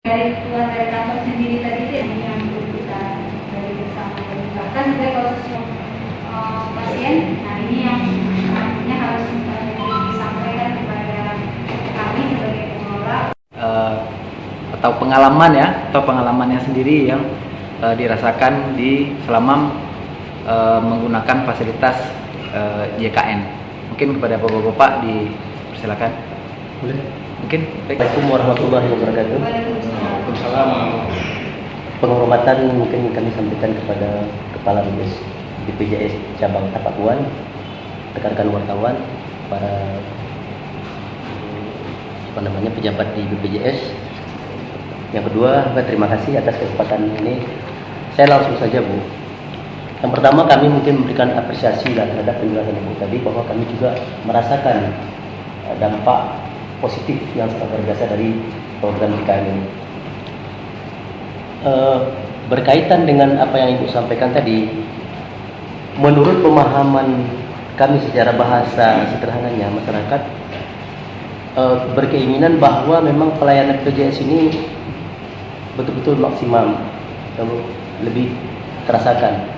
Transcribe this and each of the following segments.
Dari keluar dari kantor sendiri tadi itu yang kita dari bersama bahkan juga kalau sesuatu pasien, nah ini yang artinya harus disampaikan kepada kami sebagai pengelola atau pengalamannya sendiri yang dirasakan selama menggunakan fasilitas JKN. Mungkin kepada bapak-bapak dipersilakan. Boleh. Mungkin. Assalamualaikum warahmatullahi wabarakatuh. Waalaikumsalam. Penghormatan mungkin kami sampaikan kepada Kepala BPJS Cabang Tapakuan, rekan-rekan wartawan, para pejabat di BPJS. Yang kedua, terima kasih atas kesempatan ini. Saya langsung saja, Bu. Yang pertama, kami mungkin memberikan apresiasi terhadap penjelasan Ibu tadi bahwa kami juga merasakan dampak positif yang sangat luar biasa dari program JKN ini. Berkaitan dengan apa yang Ibu sampaikan tadi, menurut pemahaman kami secara bahasa sederhananya, masyarakat berkeinginan bahwa memang pelayanan BPJS ini betul-betul maksimal, lebih terasakan.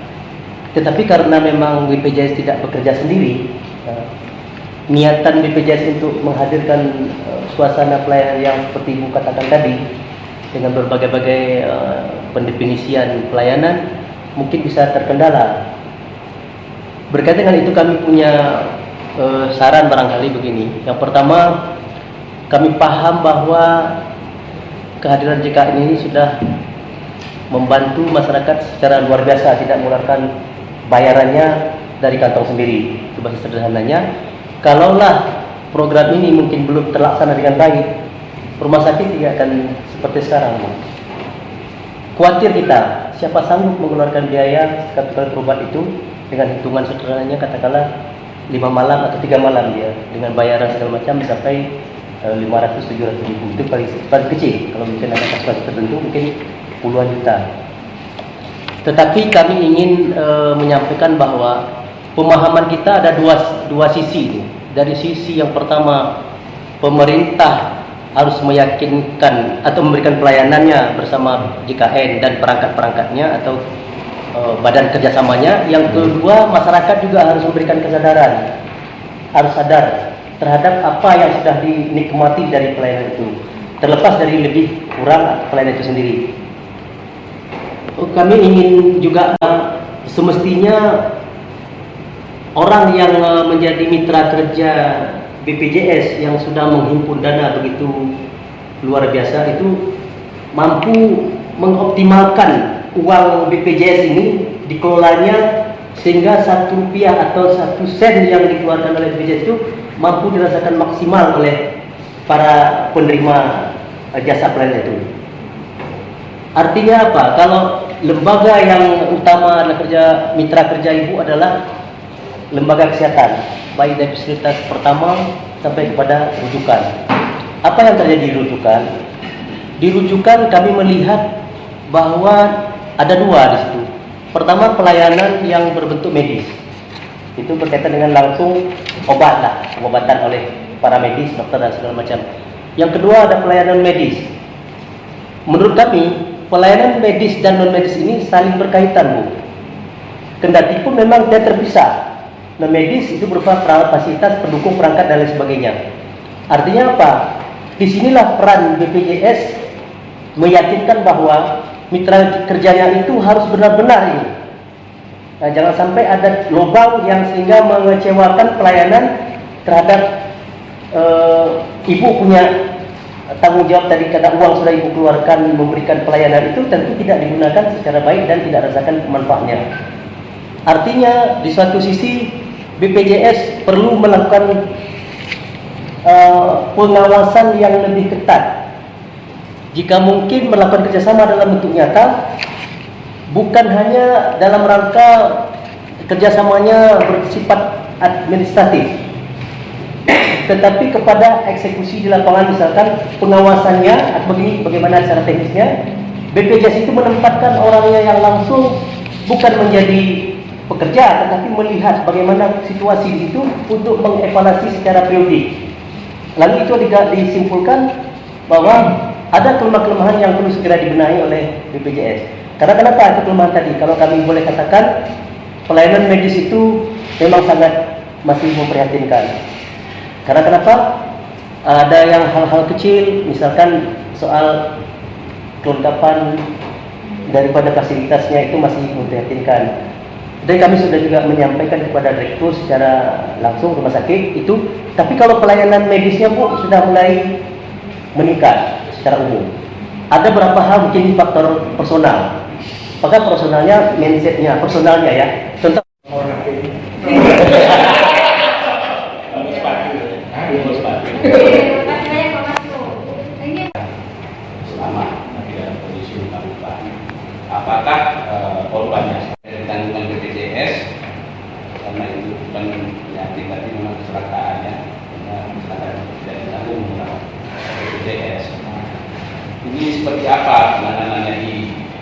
Tetapi karena memang BPJS tidak bekerja sendiri, niatan BPJS untuk menghadirkan suasana pelayanan yang seperti Ibu katakan tadi, dengan berbagai-bagai pendefinisian pelayanan mungkin bisa terkendala. Berkaitan dengan itu kami punya saran barangkali begini. Yang pertama, kami paham bahwa kehadiran JKN ini sudah membantu masyarakat secara luar biasa, tidak mengeluarkan bayarannya dari kantong sendiri. Itu bahasa sederhananya. Kalaulah program ini mungkin belum terlaksana dengan baik, rumah sakit tidak akan seperti sekarang. Khawatir kita, siapa sanggup mengeluarkan biaya sekali berobat itu dengan hitungan sederhananya, katakanlah 5 malam atau 3 malam dia dengan bayaran segala macam sampai 500-700 ribu. Itu paling kecil. Kalau mungkin ada kasus tertentu mungkin puluhan juta. Tetapi kami ingin menyampaikan bahwa pemahaman kita ada dua sisi ini. Dari sisi yang pertama, pemerintah harus meyakinkan atau memberikan pelayanannya bersama JKN dan perangkat-perangkatnya atau badan kerjasamanya. Yang kedua, masyarakat juga harus memberikan kesadaran, harus sadar terhadap apa yang sudah dinikmati dari pelayanan itu, terlepas dari lebih kurang pelayanan itu sendiri. Kami ingin juga semestinya orang yang menjadi mitra kerja BPJS yang sudah menghimpun dana begitu luar biasa itu mampu mengoptimalkan uang BPJS ini dikelolanya sehingga 1 rupiah atau 1 sen yang dikeluarkan oleh BPJS itu mampu dirasakan maksimal oleh para penerima jasa pelayanan itu. Artinya apa? Kalau lembaga yang utama adalah mitra kerja Ibu adalah lembaga kesehatan, baik dari fasilitas pertama sampai kepada rujukan. Apa yang terjadi di rujukan? Di rujukan kami melihat bahwa ada dua di situ. Pertama, pelayanan yang berbentuk medis. Itu berkaitan dengan langsung pengobatan oleh para medis, dokter dan segala macam. Yang kedua ada pelayanan medis. Menurut kami, pelayanan medis dan non medis ini saling berkaitan, Bu. Kendati pun memang tidak terpisah. Non medis itu berupa fasilitas pendukung perangkat dan lain sebagainya. Artinya apa? Disinilah peran BPJS meyakinkan bahwa mitra kerjanya itu harus benar-benar ini. Nah, jangan sampai ada lubang yang sehingga mengecewakan pelayanan terhadap Ibu punya tanggung jawab tadi, kata uang sudah Ibu keluarkan memberikan pelayanan itu tentu tidak digunakan secara baik dan tidak rasakan manfaatnya. Artinya di suatu sisi BPJS perlu melakukan pengawasan yang lebih ketat. Jika mungkin melakukan kerjasama dalam bentuk nyata, bukan hanya dalam rangka kerjasamanya bersifat administratif, tetapi kepada eksekusi di lapangan, misalkan pengawasannya atau bagaimana secara teknisnya. BPJS itu menempatkan orangnya yang langsung bukan menjadi pekerja, tetapi melihat bagaimana situasi di situ untuk mengevaluasi secara periodik. Lalu itu disimpulkan bahwa ada kelemahan-kelemahan yang perlu segera dibenahi oleh BPJS. Karena kenapa itu kelemahan tadi? Kalau kami boleh katakan, pelayanan medis itu memang sangat masih memprihatinkan. Karena kenapa? Ada yang hal-hal kecil, misalkan soal kelengkapan daripada fasilitasnya itu masih memprihatinkan. Dan kami sudah juga menyampaikan kepada direktur secara langsung rumah sakit itu. Tapi kalau pelayanan medisnya pun sudah mulai meningkat secara umum. Ada beberapa hal mungkin faktor personal. Maka personalnya, mindsetnya, personalnya ya. Contoh. Selama tidak dalam kondisi luka-luka, apakah korbannya tanggungan BPJS karena itu bukan penyakit tapi memang kecelakaannya, kecelakaan tidak ditanggung oleh BPJS. Ini seperti apa penanganannya di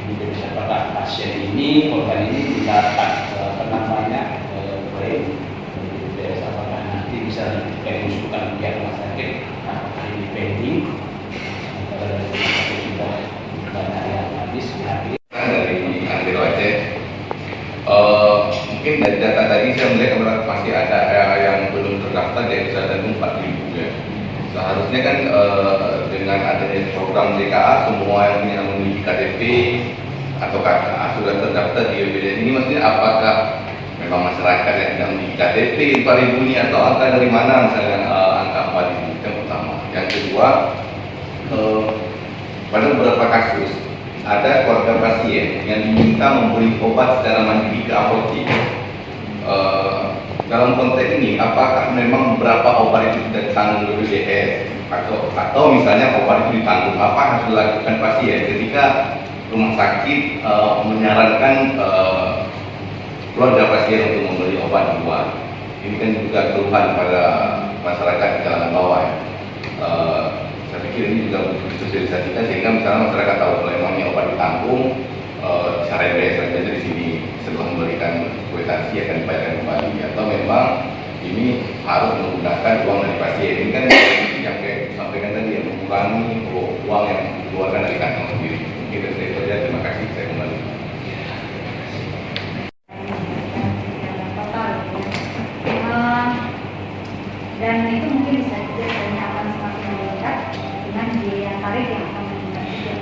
Indonesia? Apakah pasien ini, korban ini mendapat klaim BPJS? Apakah nanti bisa diusulkan pihak rumah sakit? Apakah ini pending? Sudah banyak yang habis hari dari Antero Aceh. Mungkin dari data tadi saya melihat masih ada yang belum terdaftar dari kesehatan 4.000 ya. Seharusnya kan dengan adanya program DKA semua yang memiliki KTP atau KKA sudah terdaftar di BPJS ini, maksudnya apakah memang masyarakat yang tidak memiliki KTP 4.000 ini atau angka dari mana misalnya angka 4.000 itu yang pertama. Yang kedua, pada beberapa kasus ada keluarga pasien yang diminta membeli obat secara mandiri ke apotek. Dalam konteks ini, apakah memang berapa obat itu tidak ditanggung BPJS atau misalnya obat itu ditanggung, apa harus dilakukan pasien ketika rumah sakit menyarankan keluarga pasien untuk membeli obat di luar? Ini kan juga keluhan pada masyarakat di kalangan bawah ya. Saya pikir ini juga butuh disosialisasikan sehingga misalnya masyarakat tahu kalau memang ini obat ditanggung, secara biasa saja di sini setelah memberikan kuitansi akan dibayarkan kembali, atau memang ini harus menggunakan uang dari pasien. Ini kan yang kayak disampaikan tadi, yang mengurangi uang yang dikeluarkan dari kantong sendiri. Mungkin dari saya saja, terima kasih, saya kembali. Dan itu mungkin bisa jadi akan semakin meningkat dengan biaya tarif yang akan meningkat juga.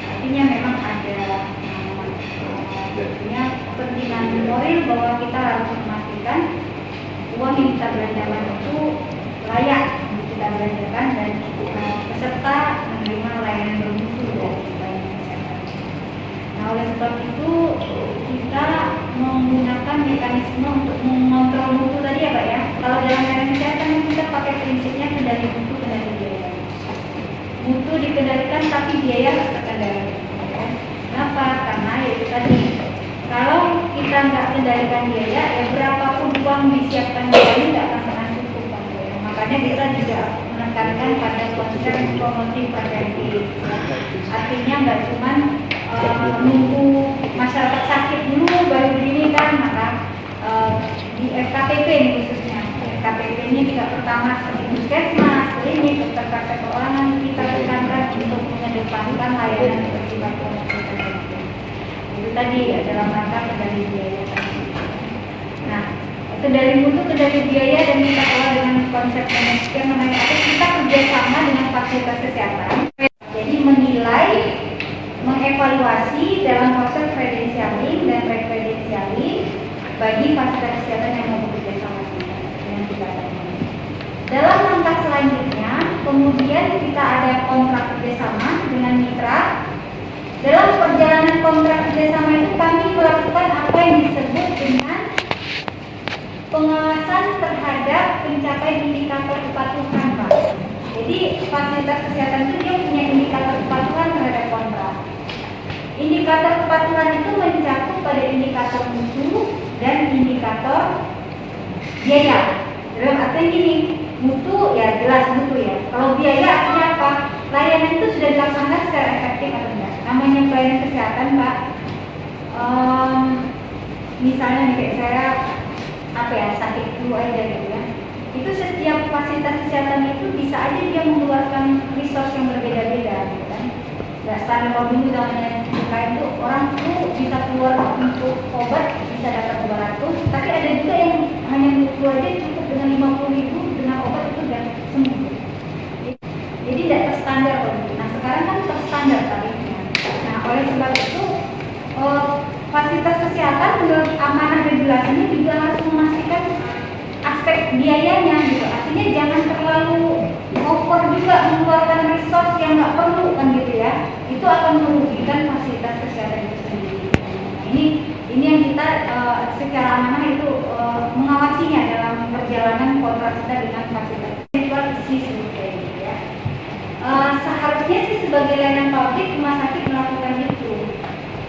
Artinya memang ada kepentingan moral bahwa kita harus memastikan uang yang kita belanjakan itu layak untuk kita belanjakan dan peserta menerima layanan bermutu dari layanan kesehatan. Nah, oleh sebab itu kita menggunakan mekanisme untuk mengontrol mutu tadi ya Pak ya. Kalau dalam layanan kesehatan kita pakai prinsipnya kendali mutu, kendali biaya. Mutu dikendalikan tapi biaya harus terkendali. Ya. Kenapa? Karena yaitu tadi, kalau kita nggak kendalikan biaya, ya berapapun uang disiapkan ini nggak akan pernah cukup Pak. Ya. Makanya kita juga menekankan pada konsep promotif preventif. Artinya nggak cuma nunggu masyarakat sakit dulu baru begini kan, maka di FKPP ini khususnya, FKPP ini tingkat pertama seperti puskesmas, klinik, dokter praktek keuangan kita tekankan untuk mengedepankan layanan bersifat promotif. Itu tadi dalam rangka kendali biaya. Nah, kendali mutu, kendali biaya, dan kita kelola dengan konsep manajemen namanya kita kerjasama dengan fasilitas kesehatan. Jadi menilai, mengevaluasi dalam proses kredensialing dan rekredensialing bagi fasilitas kesehatan yang mau bekerja sama dengan kita. Dalam langkah selanjutnya, kemudian kita ada kontrak kerjasama dengan mitra. Dalam perjalanan kontrak kerjasama itu kami melakukan apa yang disebut dengan pengawasan terhadap pencapaian indikator kepatuhan Pak. Jadi fasilitas kesehatan itu dia punya indikator kepatuhan terhadap kontrak. Indikator kepatuhan itu mencakup pada indikator mutu dan indikator biaya. Dalam artian gini, mutu ya jelas mutu ya. Kalau biaya artinya apa? Layanan itu sudah dilaksanakan secara efektif atau enggak? Namanya pelayanan kesehatan Pak. Misalnya nih kayak saya sakit flu aja gitu ya. itu setiap fasilitas kesehatan itu bisa aja dia mengeluarkan resource yang berbeda-beda, gitu kan. Nggak standar. Kalau dulu namanya cukai itu orang tuh bisa keluar untuk obat bisa dapat 200, tapi ada juga yang hanya itu aja cukup dengan 50.000 dengan obat itu udah sembuh. Jadi tidak terstandar kalau gitu. Nah sekarang kan terstandar tarifnya. Nah oleh sebab itu fasilitas kesehatan menurut amanah regulasinya juga harus memastikan aspek biayanya gitu. Artinya jangan terlalu over juga mengeluarkan resource yang nggak perlu kan gitu ya. Itu akan merugikan fasilitas kesehatan itu sendiri. Nah, ini yang kita secara amanah itu mengawasinya dalam perjalanan kontrak kita dengan fasilitas. Itu isi sebetulnya gitu ya. Seharusnya sih sebagai layanan publik rumah sakit melakukan itu.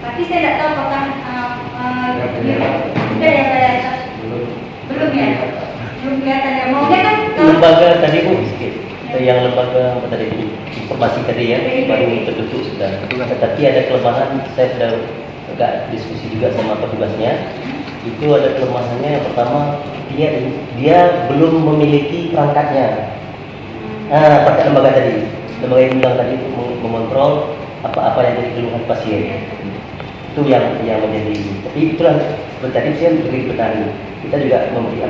Tapi saya tidak tahu apakah sudah ya Pak ya? Belum ya? Belum kelihatan ya. Maunya kan Lembaga tadi Bu, yang lembaga apa tadi informasi tadi ya baru terbentuk sudah. Tetapi ada kelemahan, saya sudah agak diskusi juga sama petugasnya. Itu ada kelemahannya. Yang pertama dia belum memiliki perangkatnya. Perangkat lembaga tadi, lembaga yang bilang tadi mengontrol apa yang jadi keluhan pasien. Itu yang menjadi. Tapi itulah tadi saya beri petani. Kita juga memberi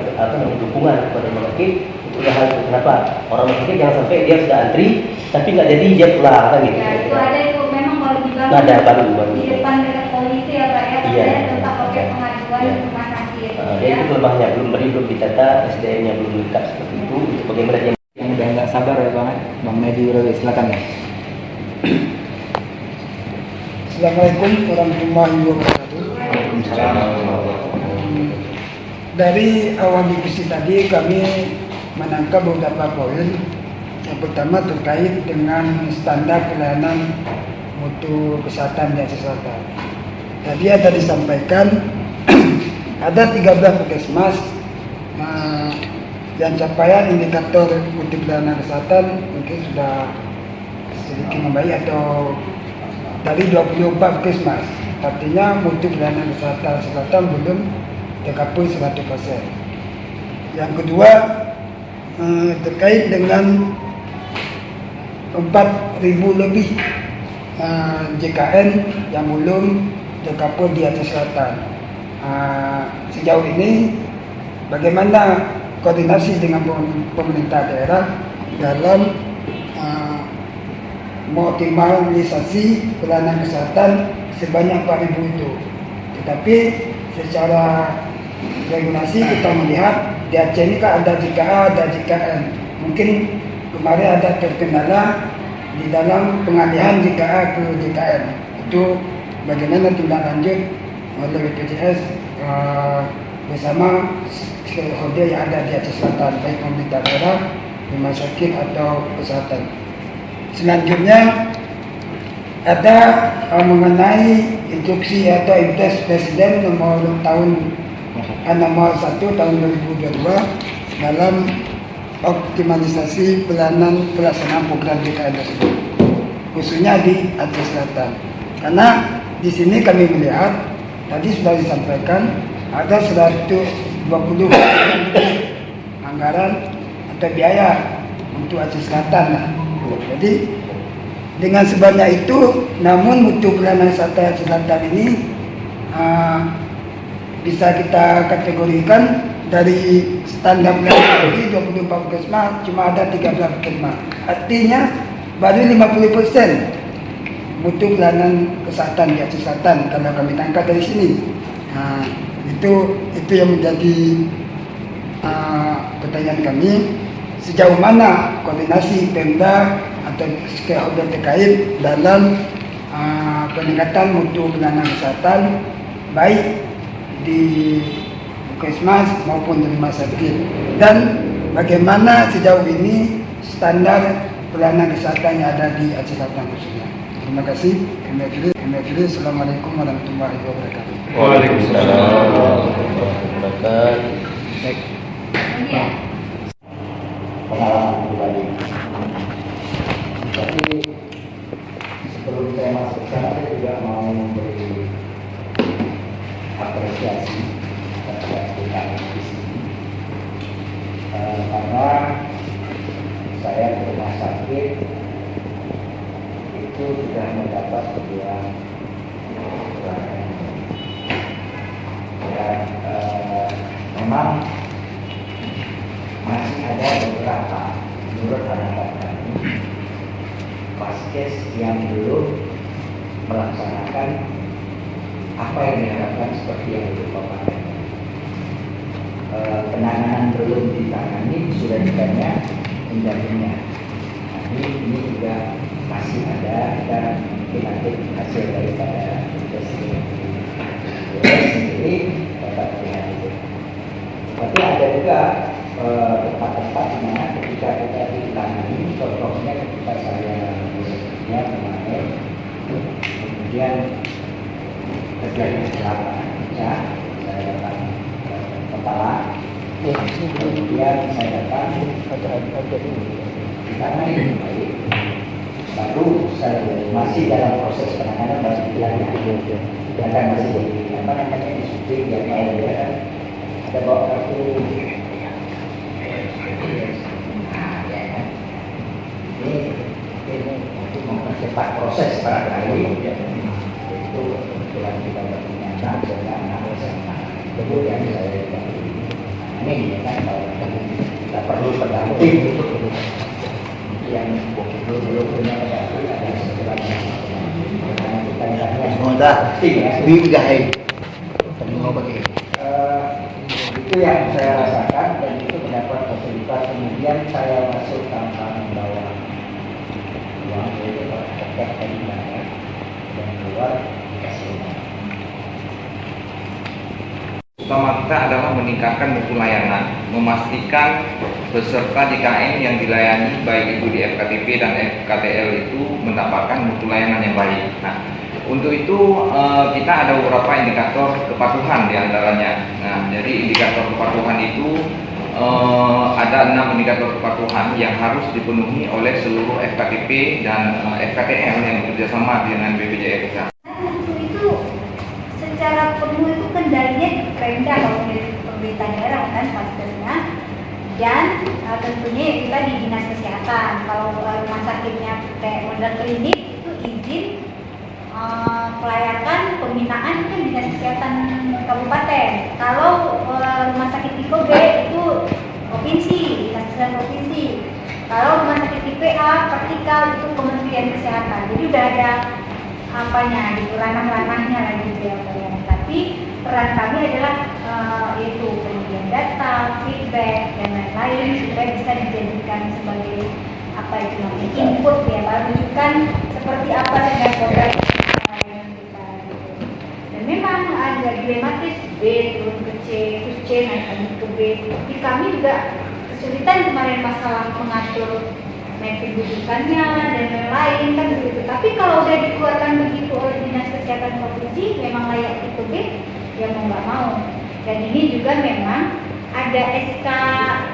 dukungan kepada rumah sakit. Itulah hal kenapa orang rumah sakit jangan sampai dia sudah antri tapi nggak jadi dia pulang kan gitu. Ya itu ada itu memang kalau di Ada baru di depan dekat poli itu ya Pak ya. Iya. Saya tetap pakai pengaduan rumah sakit. Itu kelemahannya belum ditata, SDM-nya belum lengkap seperti itu. Bagaimana dia Yang udah nggak sabar ya Bang Medi Rawi, silakan ya. Assalamualaikum warahmatullahi wabarakatuh. Dari awal diskusi tadi kami menangkap beberapa poin. Yang pertama terkait dengan standar pelayanan mutu kesehatan dan kesehatan. Tadi ada disampaikan ada 13 puskesmas yang capaian indikator mutu pelayanan kesehatan mungkin sudah sedikit membaik atau dari 24 puskesmas. Artinya mutu pelayanan kesehatan belum tercapai 100%. Yang kedua terkait dengan 4.000 lebih JKN yang belum tercapai di Aceh Selatan. Sejauh ini bagaimana koordinasi dengan pemerintah daerah dalam mengoptimalisasi pelayanan kesehatan sebanyak 4.000 itu. Tetapi secara regulasi kita melihat di Aceh ini kan ada JKA, ada JKN. Mungkin kemarin ada terkendala di dalam pengalihan JKA ke JKN. Itu bagaimana tindak lanjut oleh BPJS bersama stakeholder yang ada di Aceh Selatan, baik pemerintah daerah, rumah sakit atau kesehatan. Selanjutnya ada mengenai instruksi atau impres Presiden nomor 1 tahun 2022 dalam optimalisasi pelayanan pelaksanaan program JKN tersebut, khususnya di Aceh Selatan. Karena di sini kami melihat tadi sudah disampaikan ada 120 anggaran atau biaya untuk Aceh Selatan. Jadi dengan sebanyak itu, namun mutu pelayanan kesehatan Aceh Selatan ini bisa kita kategorikan dari standar pelayanan 24 puskesmas cuma ada 13 puskesmas. Artinya baru 50% mutu pelayanan kesehatan di Aceh Selatan kalau kami tangkap dari sini. Itu yang menjadi pertanyaan kami, sejauh mana koordinasi Pemda atau stakeholder terkait dalam peningkatan mutu pelayanan kesehatan baik di puskesmas maupun di rumah sakit, dan bagaimana sejauh ini standar pelayanan kesehatan yang ada di Aceh Selatan khususnya. Terima kasih. Kami akhiri. Assalamualaikum warahmatullahi wabarakatuh. Waalaikumsalam warahmatullahi wabarakatuh. Iya. Pengalaman pribadi. Tapi sebelum saya masuk ke sana, saya juga mau memberi apresiasi terhadap kita di sini. karena saya ke rumah sakit itu sudah mendapat sebuah kekurangan. Dan memang masih ada beberapa menurut harapan kami vaskes yang belum melaksanakan apa yang diharapkan seperti yang dilakukan. Penanganan belum ditangani sudah ditanya pendampingnya. Ini juga masih ada dan mungkin nanti hasil daripada investigasi sendiri dapat dilihat itu. Tapi ada juga tempat-tempat di mana ketika kita ditangani, contohnya ketika saya bekerja kemarin, kemudian terjadi kecelakaan, saya datang kepala, kemudian saya datang ditangani dengan baik. Baru saya masih dalam proses penanganan masih bilangnya akan masih di syuting yang lain ya kan ada bawa kartu ini untuk mempercepat proses barangkali itu kebetulan kita berternyata dengan anak SMA kemudian saya ini ya kan kalau kita perlu pendamping yang belum punya pendamping ada sebenarnya itu yang saya rasakan dan itu mendapat fasilitas. Kemudian saya masuk tanpa membawa uang dari poket dan keluar dikasih uang. Utama kita adalah meningkatkan mutu layanan, memastikan peserta JKN yang dilayani baik itu di FKTP dan FKTL itu mendapatkan mutu layanan yang baik. Nah, untuk itu kita ada beberapa indikator kepatuhan diantaranya. Nah, jadi indikator kepatuhan itu ada 6 indikator kepatuhan yang harus dipenuhi oleh seluruh FKTP dan FKTL yang bekerjasama dengan BPJS. Untuk itu secara penuh itu kendalinya Pemda kalau dari pemerintah daerah kan pastinya, dan tentunya kita di dinas kesehatan. Kalau rumah sakitnya kayak model klinik itu izin pelayakan pembinaan itu dinas kesehatan kabupaten. Kalau rumah sakit tipe B itu provinsi, dinas kesehatan provinsi. Kalau rumah sakit tipe A vertikal itu Kementerian Kesehatan. Jadi udah ada apanya gitu, ranah-ranahnya lagi gitu ya. Tapi peran kami adalah yaitu kemudian data, feedback dan lain-lain supaya bisa dijadikan sebagai apa itu namanya input ya, rujukan seperti apa dengan program yang kita gitu. Dan memang ada dilematis B turun ke C, terus C naik lagi ke B. Di kami juga kesulitan kemarin masalah mengatur mapping rujukannya dan lain-lain kan begitu. Tapi kalau sudah dikeluarkan begitu oleh dinas kesehatan provinsi memang layak itu B, ya mau nggak mau. Dan ini juga memang ada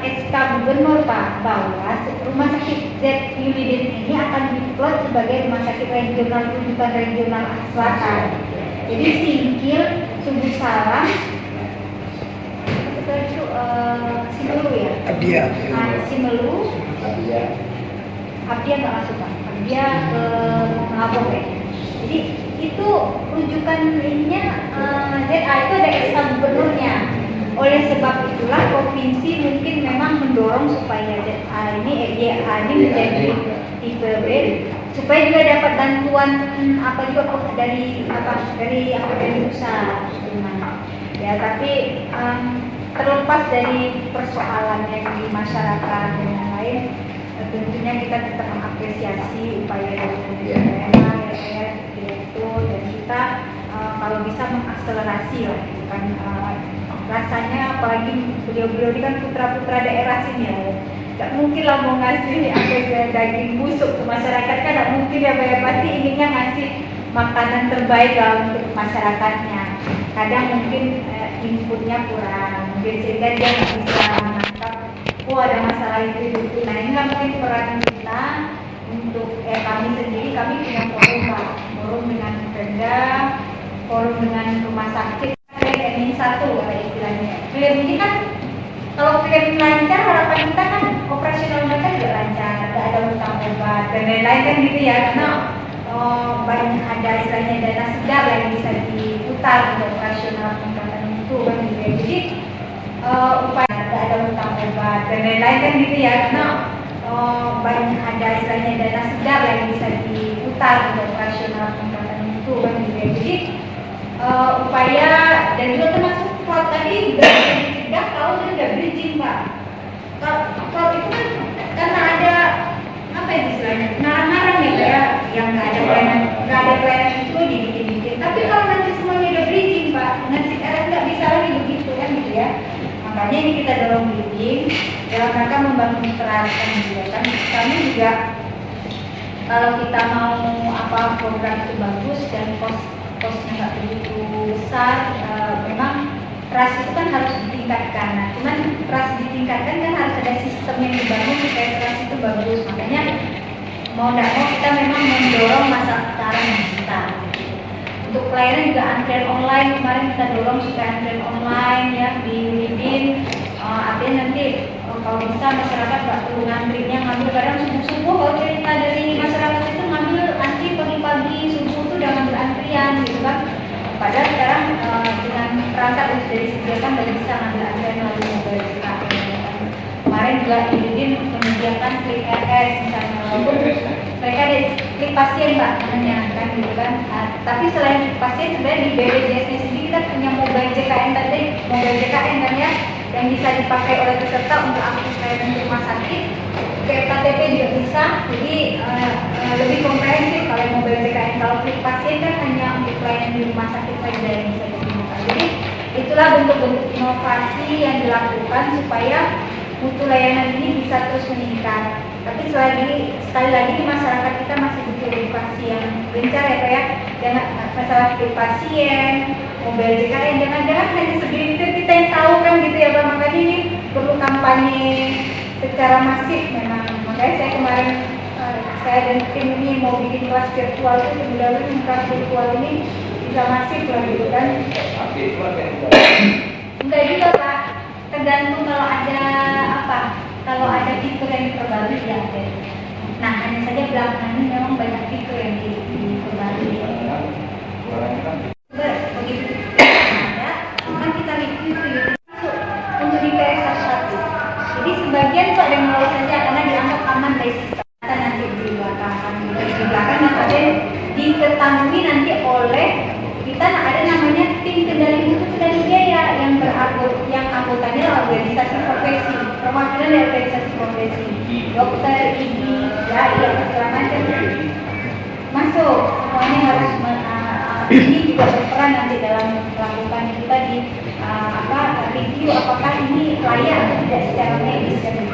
SK Gubernur Pak bahwa rumah sakit Z Yulidin ini akan diplot sebagai rumah sakit regional rujukan regional selatan. Jadi Singkil, Subuh Salam, itu Simelu ya. Abdia. Simelu. Abdia nggak masuk Pak. Abdia ke Ngabok ya. Jadi itu rujukan ininya ZA itu ada SK Gubernurnya. Oleh sebab itulah provinsi mungkin memang mendorong supaya ZA ini DA ini menjadi tipe B supaya juga dapat bantuan apa juga dari pusat. Ya tapi terlepas dari persoalan yang di masyarakat dan lain-lain, tentunya kita tetap mengapresiasi upaya dari pemerintah daerah direktur dan kita kalau bisa mengakselerasi lah, kan rasanya apalagi beliau-beliau ini kan putra-putra daerah sini ya, nggak mungkin lah mau ngasih daging busuk ke masyarakat kan, nggak mungkin ya, pasti inginnya ngasih makanan terbaik lah untuk masyarakatnya. Kadang mungkin inputnya kurang, mungkin sehingga dia nggak bisa menangkap, oh ada masalah itu. Nah ini kan mungkin peran kita untuk kami sendiri, kami punya forum Pak, forum dengan Pemda, forum dengan rumah sakit, NIM 1 kata istilahnya. Film ini kan Kalau klaim lancar, harapan kita kan operasional mereka juga lancar, tidak ada hutang obat dan lain-lain kan gitu ya, karena banyak ada istilahnya dana segar yang bisa diputar untuk operasional peningkatan itu kan gitu ya. Jadi upaya tidak ada hutang obat dan lain-lain kan gitu ya, karena banyak ada istilahnya dana segar yang bisa diputar untuk operasional peningkatan itu kan gitu ya. Jadi upaya dan juga termasuk fraud tadi juga bisa dicegah kalau dia udah bridging Pak. Kalau fraud itu kan karena ada apa ya istilahnya narang-narang ya kayak yang nggak ada pelayanan itu dibikin. Tapi kalau nanti semuanya udah bridging Pak, nanti nggak bisa lagi begitu kan gitu ya. Makanya ini kita dorong bridging dalam rangka membangun keteraturan juga kan. Kami juga kalau kita mau apa program itu bagus dan kosnya nggak begitu besar, memang trust itu kan harus ditingkatkan. Nah, cuman trust ditingkatkan kan harus ada sistem yang dibangun supaya trust itu bagus. Makanya mau tidak mau kita memang mendorong masa sekarang kita. Untuk pelayanan juga antrian online kemarin kita dorong supaya antrian online ya di Widin. Artinya nanti kalau bisa masyarakat nggak perlu ngantrinya ngambil kadang subuh-subuh. Kalau cerita dari masyarakat itu ngambil antri pagi-pagi subuh tuh udah ngambil antrian gitu kan. Padahal sekarang dengan perangkat yang sudah disediakan sudah bisa ngambil antrian melalui mobile JKN. Kemarin juga Widin menyediakan klik RS misalnya. Mereka ada klik pasien Mbak namanya kan gitu kan. Tapi selain klik pasien sebenarnya di BPJS-nya sendiri kita punya mobile JKN tadi, mobile JKN kan ya, yang bisa dipakai oleh peserta untuk akses layanan di rumah sakit. KTP juga bisa, jadi lebih komprehensif kalau mobile JKN. Kalau klik pasien kan hanya untuk pelayanan di rumah sakit saja yang bisa digunakan. Jadi itulah bentuk-bentuk inovasi yang dilakukan supaya mutu layanan ini bisa terus meningkat. Tapi sekali lagi masyarakat kita masih butuh edukasi yang gencar ya Pak ya. Jangan masalah klik pasien, mobile JKN, jangan-jangan hanya segelintir kita yang tahu kan gitu ya Pak. Makanya ini perlu kampanye secara masif memang. Makanya saya kemarin saya dan tim ini mau bikin kelas virtual itu mudah-mudahan kelas virtual ini bisa masif lah gitu kan. Enggak juga Pak, tergantung kalau ada fitur yang diperbarui ya ada. Nah hanya saja belakangan ini memang banyak fitur yang diperbarui. Begitu ada, kan kita review untuk di PS satu. Jadi sebagian kok ada yang mau saja karena dianggap aman dari sistem. Nanti di belakang nanti diketahui nanti oleh kita ada namanya tim kendali mutu kendali biaya yang anggotanya organisasi profesi, perwakilan dari organisasi profesi, dokter, ID, ya segala macam masuk semuanya harus ini juga berperan nanti dalam melakukan kita di review apakah ini layak atau tidak secara medis dan